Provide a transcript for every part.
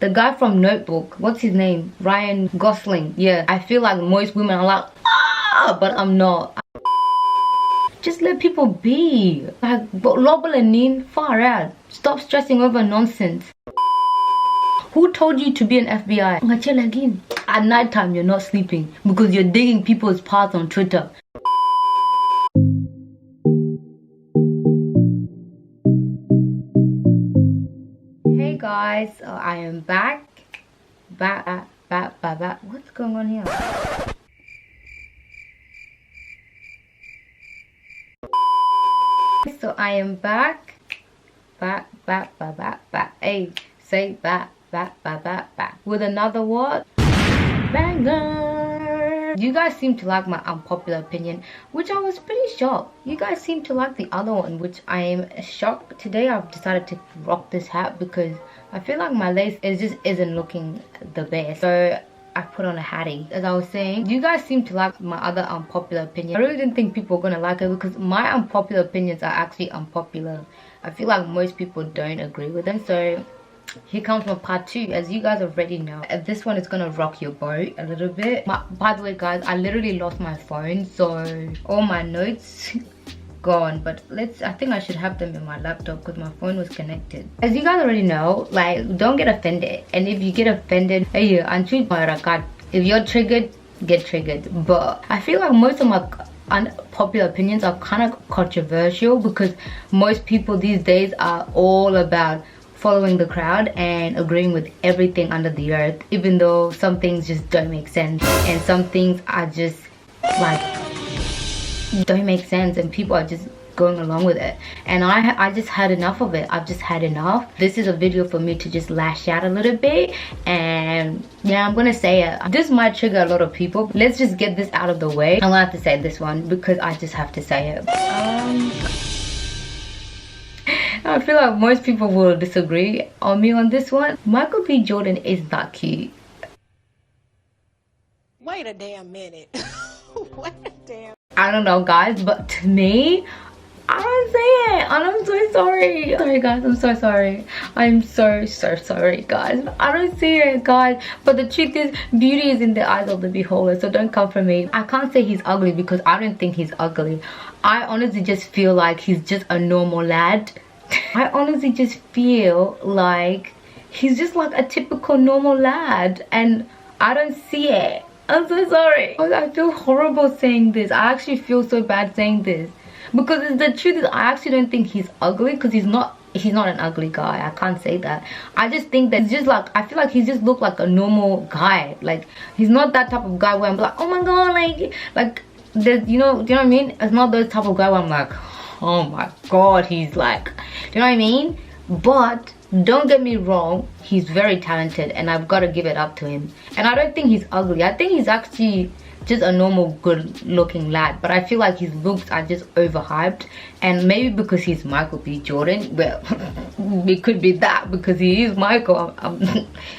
The guy from Notebook, what's his name? Ryan Gosling. Yeah, I feel like most women are like, ah, but I'm not. Just let people be. Like, but Lobel and Nin, far out. Stop stressing over nonsense. Who told you to be an FBI? Again. At night time, you're not sleeping because you're digging people's paths on Twitter. Hey guys, I am back. What's going on here? So I am back. Hey, say back. With another what? Banger. You guys seem to like my unpopular opinion, which I was pretty shocked. You guys seem to like the other one, which I am shocked. Today I've decided to rock this hat because I feel like my lace isn't looking the best. So I put on a hattie. As I was saying, you guys seem to like my other unpopular opinion. I really didn't think people were gonna like it because my unpopular opinions are actually unpopular. I feel like most people don't agree with them. So here comes my part 2. As you guys already know, this one is gonna rock your boat a little bit. By the way guys, I literally lost my phone, so all my notes gone, but I think I should have them in my laptop because my phone was connected. As you guys already know, like, don't get offended, and if you get offended, hey, if you're triggered, get triggered. But I feel like most of my unpopular opinions are kind of controversial because most people these days are all about following the crowd and agreeing with everything under the earth, even though some things just don't make sense and some things are just like don't make sense and people are just going along with it. And I just had enough of it. I've just had enough. This is a video for me to just lash out a little bit, and yeah, I'm gonna say it. This might trigger a lot of people. Let's just get this out of the way. I'm gonna have to say this one because I just have to say it. I feel like most people will disagree on me on this one. Michael B. Jordan is not cute. Wait a damn minute. Wait a damn. I don't know guys, but to me, I don't see it, and I'm so sorry. Sorry guys, I'm so sorry. I'm so sorry guys. I don't see it guys, but the truth is, beauty is in the eyes of the beholder, so don't come for me. I can't say he's ugly because I don't think he's ugly. I honestly just feel like he's just a normal lad. I honestly just feel like he's just like a typical normal lad, and I don't see it. I'm so sorry. I feel horrible saying this. I actually feel so bad saying this because the truth is I actually don't think he's ugly because he's not an ugly guy. I can't say that. I just think that it's just like, I feel like he just looked like a normal guy. Like, he's not that type of guy where I'm like, oh my god, like there's, you know what I mean? It's not those type of guy where I'm like, oh my god, he's like, do you know what I mean? But don't get me wrong, he's very talented and I've got to give it up to him. And I don't think he's ugly. I think he's actually just a normal good looking lad, but I feel like his looks are just overhyped, and maybe because he's Michael B. Jordan. Well, it could be that because he is Michael.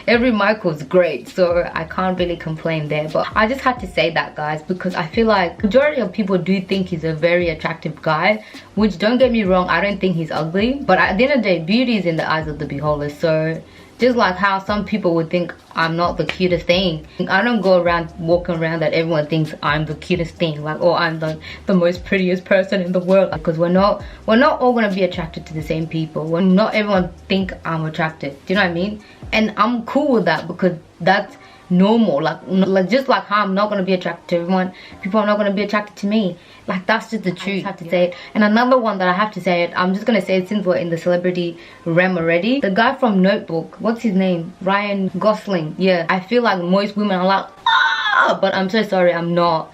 Every Michael's great, so I can't really complain there. But I just had to say that guys because I feel like majority of people do think he's a very attractive guy, which don't get me wrong, I don't think he's ugly, but at the end of the day, beauty is in the eyes of the beholder. So just like how some people would think I'm not the cutest thing, I don't go around walking around that everyone thinks I'm the cutest thing, like, oh, I'm the most prettiest person in the world, because we're not all gonna be attracted to the same people. We're not everyone think I'm attractive. Do you know what I mean? And I'm cool with that because that's normal. Like just like how I'm not gonna be attracted to everyone, people are not gonna be attracted to me. Like, that's just the truth. I have to say it. And another one that I have to say it, I'm just gonna say it since we're in the celebrity realm already. The guy from Notebook, what's his name? Ryan Gosling. Yeah, I feel like most women are like, ah, but I'm so sorry, I'm not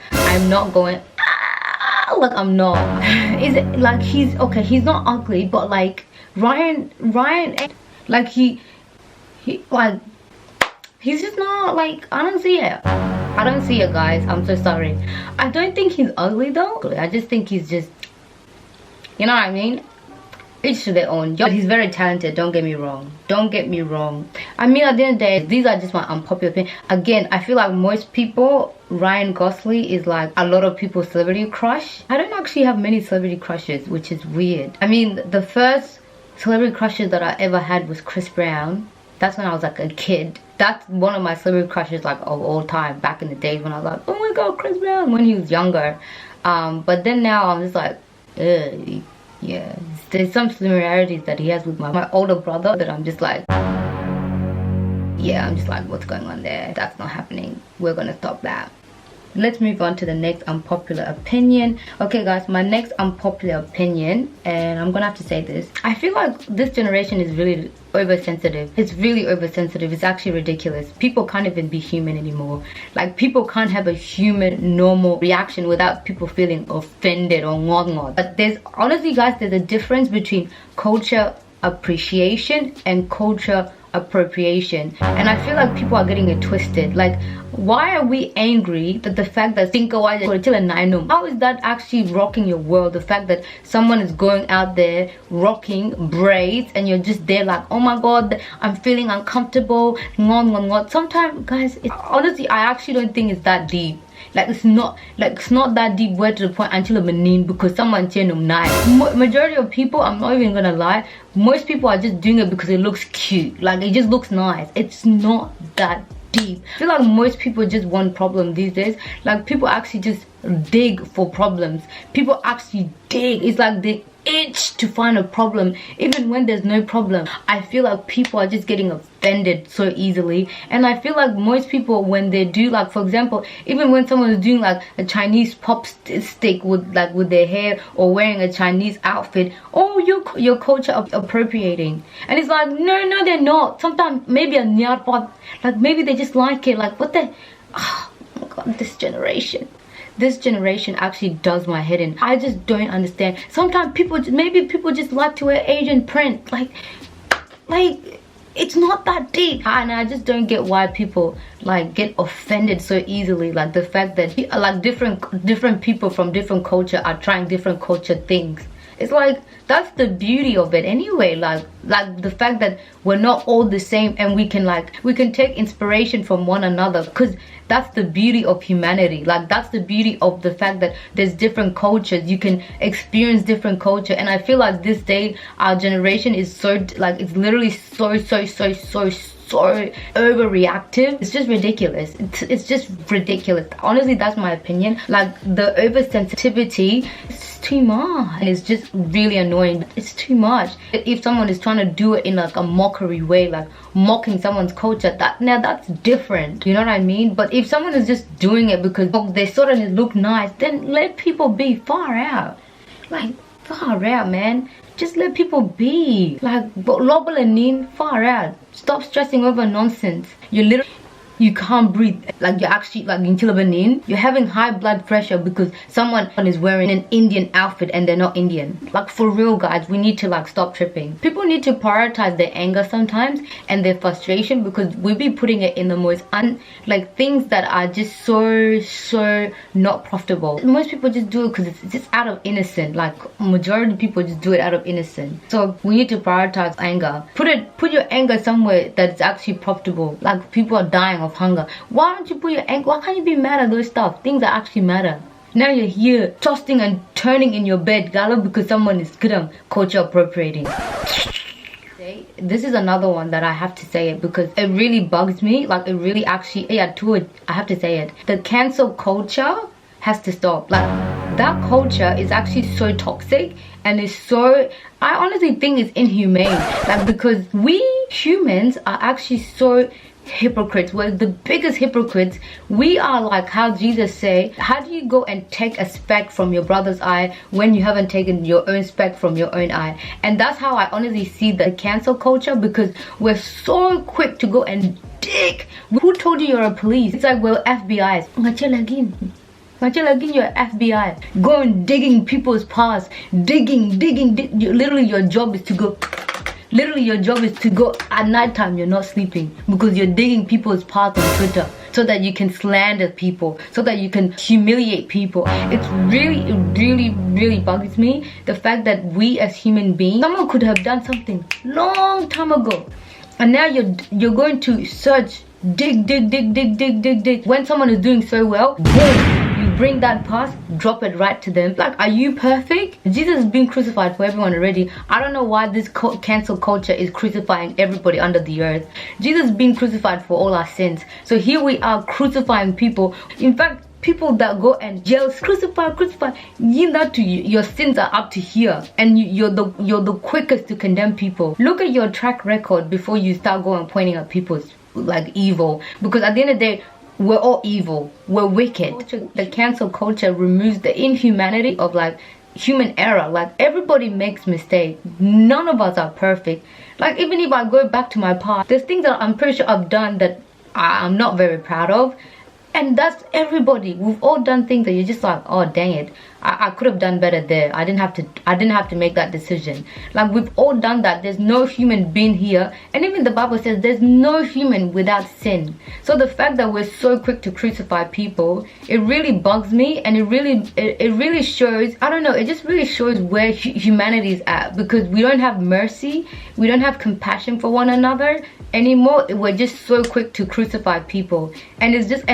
going, ah, like I'm not. Is it like he's okay, he's not ugly, but like Ryan, like he like, he's just not, like, I don't see it. I don't see it guys, I'm so sorry. I don't think he's ugly though. I just think he's just, you know what I mean? Each to their own. But he's very talented, don't get me wrong. Don't get me wrong. I mean, at the end of the day, these are just my unpopular opinion. Again, I feel like most people, Ryan Gosling is like a lot of people's celebrity crush. I don't actually have many celebrity crushes, which is weird. I mean, the first celebrity crushes that I ever had was Chris Brown. That's when I was like a kid. That's one of my celebrity crushes like of all time, back in the days when I was like, oh my god, Chris Brown, when he was younger. But then now I'm just like, ugh, yeah, there's some similarities that he has with my older brother that I'm just like, yeah, I'm just like, what's going on there? That's not happening. We're gonna stop that. Let's move on to the next unpopular opinion. Okay guys, my next unpopular opinion, and I'm gonna have to say this, I feel like this generation is really oversensitive. It's really oversensitive. It's actually ridiculous. People can't even be human anymore. Like, people can't have a human normal reaction without people feeling offended or ngod. But there's, honestly guys, there's a difference between culture appreciation and culture appropriation, and I feel like people are getting it twisted. Like, why are we angry that the fact that how is that actually rocking your world? The fact that someone is going out there rocking braids and you're just there like, oh my god, I'm feeling uncomfortable. Sometimes guys, honestly, I actually don't think it's that deep. Like, it's not that deep where to the point until a mean because someone tell them nice. Majority of people, I'm not even gonna lie, most people are just doing it because it looks cute. Like, it just looks nice. It's not that deep. I feel like most people just want problem these days. Like, people actually just dig for problems. People actually dig. It's like they itch to find a problem even when there's no problem. I feel like people are just getting offended so easily, and I feel like most people, when they do, like, for example, even when someone is doing like a Chinese pop stick with their hair or wearing a Chinese outfit, oh, your culture appropriating, and it's like, no they're not. Sometimes maybe a nyar pop, like maybe they just like it. Like, what the, oh my god, this generation actually does my head in. I just don't understand. Sometimes maybe people just like to wear Asian print. Like it's not that deep, and I just don't get why people like get offended so easily. Like, the fact that like different people from different culture are trying different culture things. It's like, that's the beauty of it anyway. Like the fact that we're not all the same, and we can take inspiration from one another, because that's the beauty of humanity. Like, that's the beauty of the fact that there's different cultures. You can experience different culture, and I feel like this day our generation is so, like, it's literally so overreactive. It's just ridiculous. It's just ridiculous. Honestly, that's my opinion. Like, the oversensitivity, it's too much, and it's just really annoying. It's too much. If someone is trying to do it in like a mockery way, like mocking someone's culture, that's different, you know what I mean? But if someone is just doing it because they sort of look nice, then let people be. Far out. Like, far out, man. Just let people be. Like, far out. Stop stressing over nonsense. You can't breathe. Like, you're actually like you're having high blood pressure because someone is wearing an Indian outfit and they're not Indian. Like, for real guys, we need to like stop tripping. People need to prioritize their anger sometimes and their frustration, because we be putting it in the most things that are just so not profitable. Most people just do it because it's just out of innocence. Like, majority of people just do it out of innocence. So we need to prioritize anger. Put your anger somewhere that's actually profitable. Like, people are dying of hunger. Why don't you put your anger? Why can't you be mad at those stuff? Things that actually matter. Now you're here tossing and turning in your bed, gala, because someone is culture appropriating. This is another one that I have to say it because it really bugs me. Like, it really actually, I have to say it. The cancel culture has to stop. Like, that culture is actually so toxic, and it's so, I honestly think it's inhumane. Like, because we humans are actually so hypocrites. We're the biggest hypocrites. We are like how Jesus say, how do you go and take a speck from your brother's eye when you haven't taken your own speck from your own eye? And that's how I honestly see the cancel culture, because we're so quick to go and dig. Who told you you're a police? It's like, we're FBI's. You're FBI. Go and digging people's past. Digging. Literally, your job is to go. Literally, your job is to go at night time. You're not sleeping because you're digging people's paths on Twitter so that you can slander people, so that you can humiliate people. It really bugs me, the fact that we as human beings, someone could have done something long time ago, and now you're going to search, dig. When someone is doing so well, boom, you bring that past, drop it right to them. Like, are you perfect? Jesus has been crucified for everyone already. I don't know why this cancel culture is crucifying everybody under the earth. Jesus has been crucified for all our sins. So here we are crucifying people. In fact, people that go and yell, crucify, crucify, your sins are up to here, and you're the quickest to condemn people. Look at your track record before you start going pointing at people's like evil, because at the end of the day, we're all evil, we're wicked. The cancel culture removes the inhumanity of like human error. Like, everybody makes mistakes, none of us are perfect. Like, even if I go back to my past, there's things that I'm pretty sure I've done that I'm not very proud of. And that's everybody. We've all done things that you're just like, oh dang it, I could have done better there. I didn't have to make that decision. Like, we've all done that. There's no human being here, and even the Bible says there's no human without sin. So the fact that we're so quick to crucify people, it really bugs me, and it really shows, I don't know, it just really shows where humanity is at, because we don't have mercy, we don't have compassion for one another anymore. We're just so quick to crucify people, and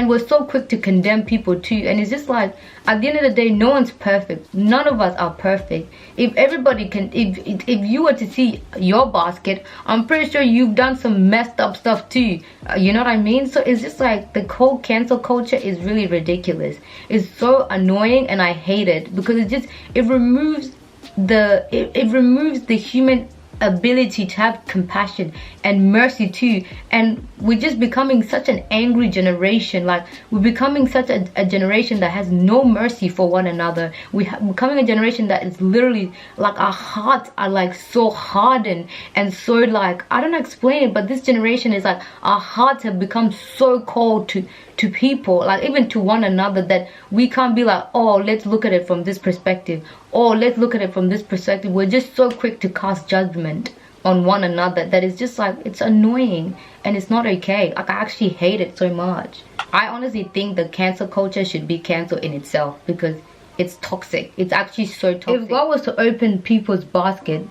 we're so quick to condemn people too. And it's just like, at the end of the day, no one's perfect. None of us are perfect. If everybody can, if you were to see your basket, I'm pretty sure you've done some messed up stuff too. You know what I mean? So it's just like, the whole cancel culture is really ridiculous. It's so annoying, and I hate it, because it removes the human ability to have compassion and mercy too. And we're just becoming such an angry generation. Like, we're becoming such a generation that has no mercy for one another. We're becoming a generation that is literally like, our hearts are like so hardened and so, like, I don't know explain it, but this generation is like, our hearts have become so cold to people, like even to one another, that we can't be like, oh, let's look at it from this perspective, or let's look at it from this perspective. We're just so quick to cast judgment on one another that is just like, it's annoying, and it's not okay. Like, I actually hate it so much. I honestly think the cancel culture should be canceled in itself, because it's toxic. It's actually so toxic. If God was to open people's basket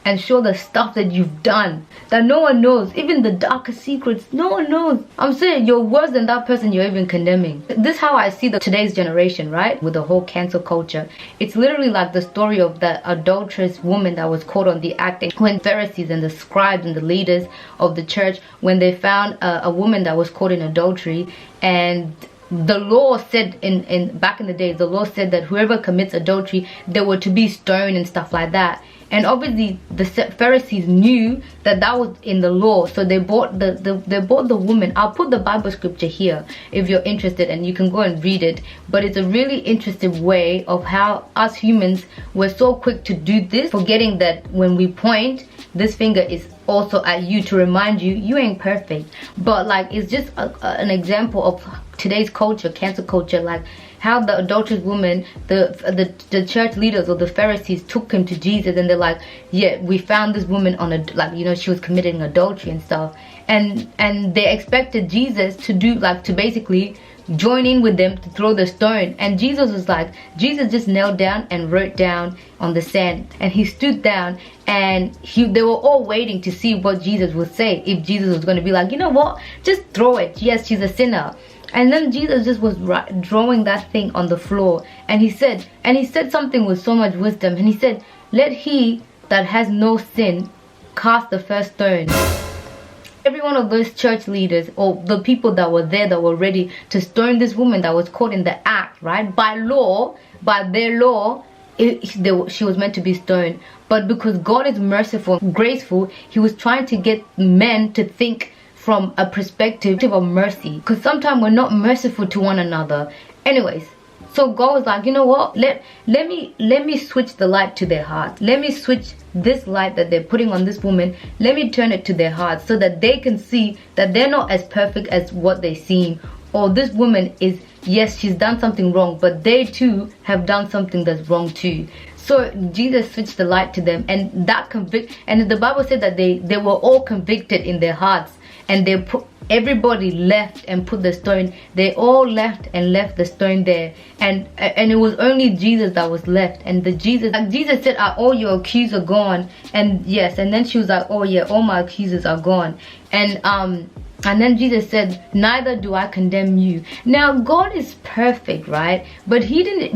and show the stuff that you've done that no one knows, even the darkest secrets, no one knows, I'm saying you're worse than that person you're even condemning. This is how I see today's generation, right? With the whole cancel culture, it's literally like the story of that adulterous woman that was caught on the act, when Pharisees and the scribes and the leaders of the church, when they found a woman that was caught in adultery. And the law said, back in the day, the law said that whoever commits adultery, they were to be stoned and stuff like that. And obviously the Pharisees knew that was in the law, so they bought the woman. I'll put the Bible scripture here if you're interested, and you can go and read it. But it's a really interesting way of how us humans were so quick to do this, forgetting that when we point, this finger is also at you to remind you, you ain't perfect. But like, it's just an example of today's culture, cancel culture, like how the adulterous woman, the church leaders or the Pharisees took him to Jesus, and they're like, yeah, we found this woman on she was committing adultery and stuff, and they expected Jesus to do, like, to basically join in with them to throw the stone. And Jesus was like, Jesus just knelt down and wrote down on the sand, and he stood down, and they were all waiting to see what Jesus would say. If Jesus was going to be like, you know what, just throw it, yes, she's a sinner. And then Jesus just was drawing that thing on the floor, and he said something with so much wisdom, and he said, let he that has no sin cast the first stone. Every one of those church leaders, or the people that were there, that were ready to stone this woman that was caught in the act, right? By their law, she was meant to be stoned. But because God is merciful, graceful, he was trying to get men to think from a perspective of mercy, because sometimes we're not merciful to one another. Anyways, so God was like, you know what, let me switch the light to their heart. Let me switch this light that they're putting on this woman, let me turn it to their hearts, so that they can see that they're not as perfect as what they seem. Or this woman is, yes, she's done something wrong, but they too have done something that's wrong too. So Jesus switched the light to them, and that and the Bible said that they were all convicted in their hearts. And everybody left and put the stone. They all left and left the stone there, and it was only Jesus that was left. And Jesus said, "Are all your accusers gone?" And yes, and then she was like, "Oh yeah, all my accusers are gone." And And then Jesus said, neither do I condemn you. Now God is perfect, right? But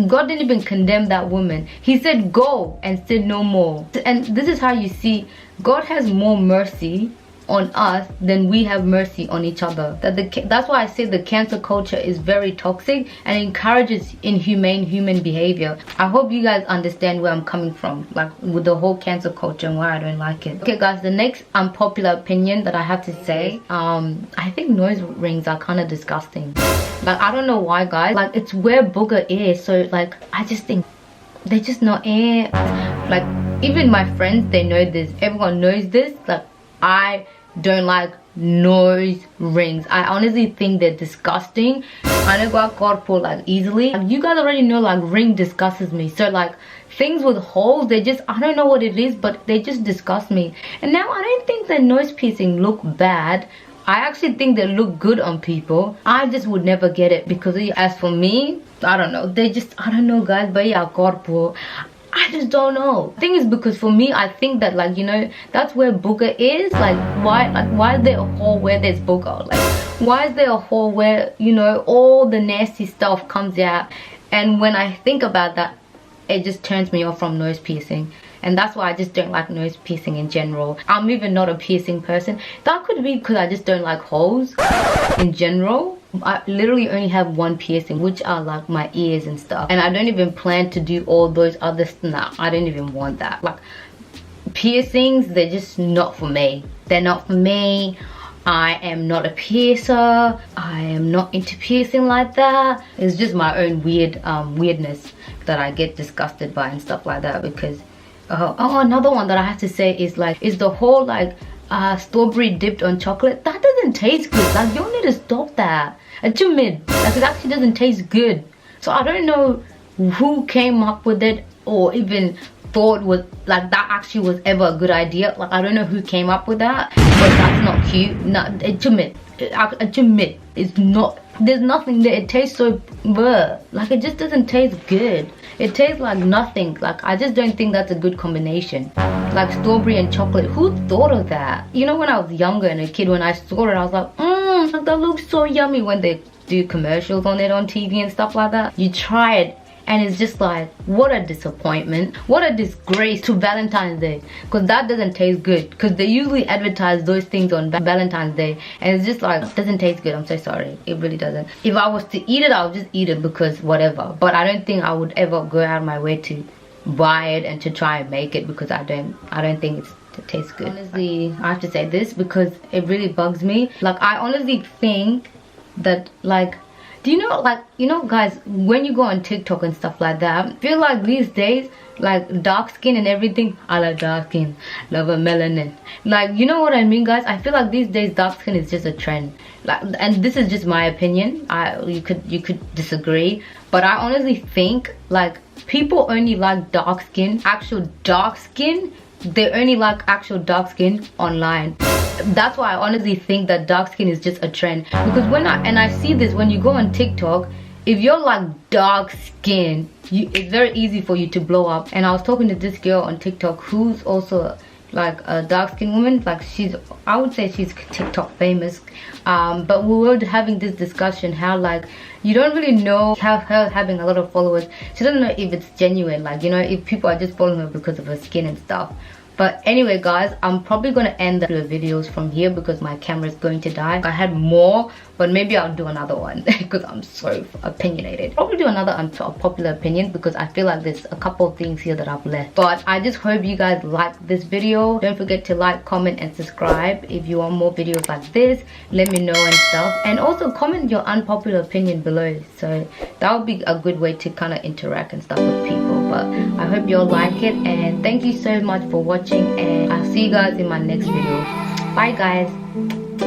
God didn't even condemn that woman. He said go and sin no more. And this is how you see God has more mercy on us than we have mercy on each other. That's why I say the cancel culture is very toxic and encourages inhumane human behavior. I hope you guys understand where I'm coming from, like with the whole cancel culture and why I don't like it. Okay guys, the next unpopular opinion that I have to say, I think nose rings are kind of disgusting. Like I don't know why guys, like it's where booger is, so like I just think they're just not air. Like even my friends, they know this, everyone knows this, like I don't like nose rings. I honestly think they're disgusting. I don't go corpo like easily. Like, you guys already know like ring disgusts me. So like things with holes, they just, I don't know what it is, but they just disgust me. And now I don't think that nose piercing look bad. I actually think they look good on people. I just would never get it because as for me, I don't know. They just, I don't know guys, but yeah, corpo. I just don't know. The thing is, because for me, I think that like, you know, that's where booger is. Like why is there a hole where there's booger? Like why is there a hole where, you know, all the nasty stuff comes out? And when I think about that, it just turns me off from nose piercing. And that's why I just don't like nose piercing in general. I'm even not a piercing person. That could be because I just don't like holes in general. I literally only have one piercing, which are like my ears and stuff, and I don't even plan to do all those other stuff. Nah, I don't even want that. Like piercings, they're just not for me. They're not for me. I am not a piercer. I am not into piercing like that. It's just my own weirdness that I get disgusted by and stuff like that. Because oh, another one that I have to say is like, is the whole like strawberry dipped on chocolate. That doesn't taste good. Like you need to stop that. It's too mid. Like it actually doesn't taste good. So I don't know who came up with it or even thought was like that actually was ever a good idea. Like I don't know who came up with that, but that's not cute. No, it's too mid. It's not. There's nothing there. It tastes so bleh. Like it just doesn't taste good. It tastes like nothing. Like I just don't think that's a good combination. Like strawberry and chocolate. Who thought of that? You know, when I was younger and a kid, when I saw it, I was like, that looks so yummy. When they do commercials on it on TV and stuff like that, you try it and it's just like, what a disappointment, what a disgrace to Valentine's Day, because that doesn't taste good, because they usually advertise those things on Valentine's Day and it's just like, it doesn't taste good. I'm so sorry, it really doesn't. If I was to eat it, I'll just eat it because whatever, but I don't think I would ever go out of my way to buy it and to try and make it, because I don't think it tastes good. Honestly, I have to say this because it really bugs me. Like I honestly think that like, do you know, like, you know guys, when you go on TikTok and stuff like that, I feel like these days, like dark skin and everything, I like dark skin, love a melanin, like, you know what I mean guys? I feel like these days dark skin is just a trend. Like, and this is just my opinion, you could disagree, but I honestly think like people only like dark skin, actual dark skin, they only like actual dark skin online. That's why I honestly think that dark skin is just a trend, because when I see this when you go on TikTok, if you're like dark skin, it's very easy for you to blow up. And I was talking to this girl on TikTok who's also like a dark skinned woman, like I would say she's TikTok famous, but we were having this discussion how like you don't really know how her having a lot of followers, she doesn't know if it's genuine, like, you know, if people are just following her because of her skin and stuff. But anyway guys, I'm probably gonna end the videos from here because my camera is going to die. I had more, but maybe I'll do another one because I'm so opinionated. Probably do another unpopular opinion because I feel like there's a couple of things here that I've left. But I just hope you guys like this video. Don't forget to like, comment and subscribe if you want more videos like this. Let me know and stuff, and also comment your unpopular opinion below, so that would be a good way to kind of interact and stuff with people. But I hope you all like it, and thank you so much for watching, and I'll see you guys in my next video. Bye guys.